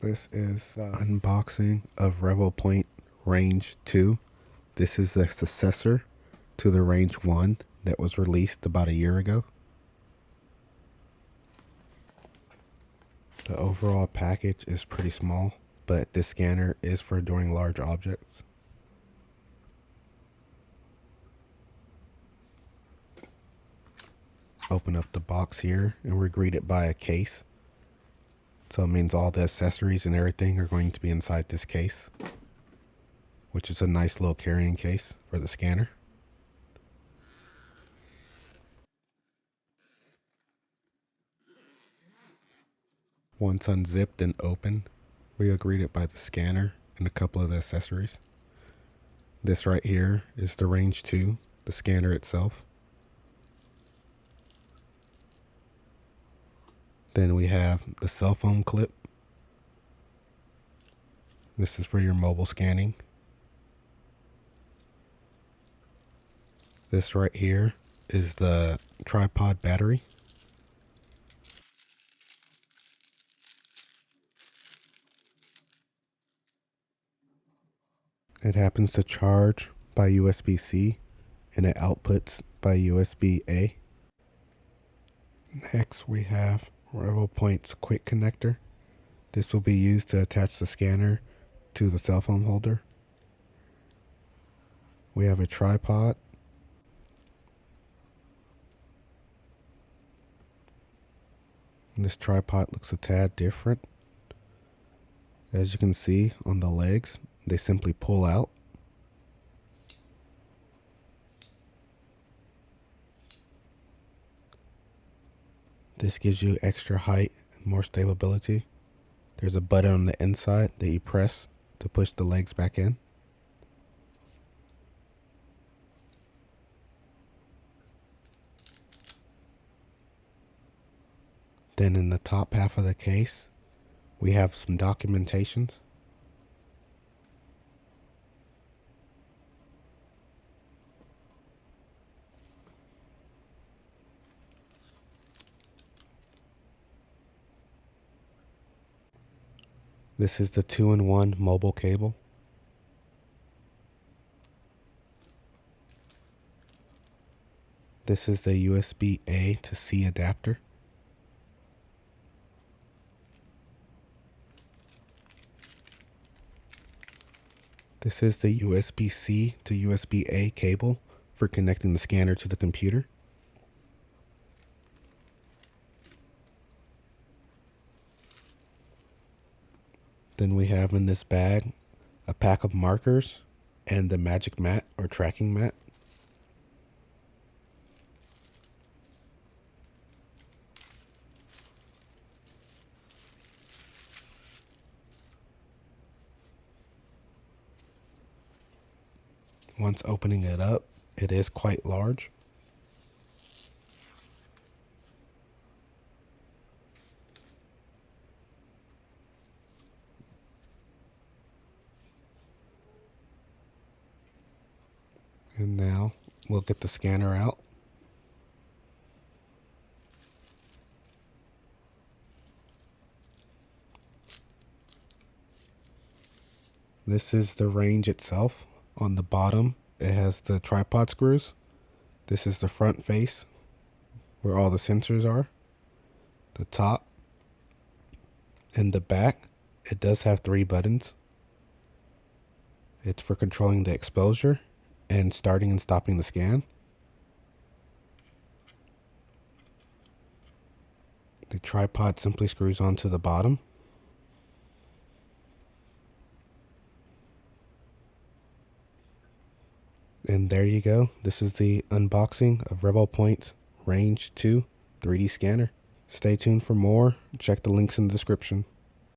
This is unboxing of Revopoint Range 2. This is the successor to the Range 1 that was released about a year ago. The overall package is pretty small, but this scanner is for doing large objects. Open up the box here and we're greeted by a case. So it means all the accessories and everything are going to be inside this case, which is a nice little carrying case for the scanner. Once unzipped and open, we are greeted by the scanner and a couple of the accessories. This right here is the Range 2, the scanner itself. Then we have the cell phone clip. This is for your mobile scanning. This right here is the tripod battery. It happens to charge by USB-C and it outputs by USB-A. Next we have Revopoint's quick connector. This will be used to attach the scanner to the cell phone holder. We have a tripod. This tripod looks a tad different. As you can see on the legs, they simply pull out. This gives you extra height and more stability. There's a button on the inside that you press to push the legs back in. Then in the top half of the case, we have some documentations. This is the 2-in-1 mobile cable. This is the USB-A to C adapter. This is the USB-C to USB-A cable for connecting the scanner to the computer. Then we have in this bag a pack of markers and the magic mat or tracking mat. Once opening it up, it is quite large. And now we'll get the scanner out. This is the range itself. On the bottom, it has the tripod screws. This is the front face where all the sensors are. The top and the back, it does have 3 buttons. It's for controlling the exposure and starting and stopping the scan. The tripod simply screws onto the bottom. And there you go. This is the unboxing of Revopoint Range 2 3D scanner. Stay tuned for more. Check the links in the description.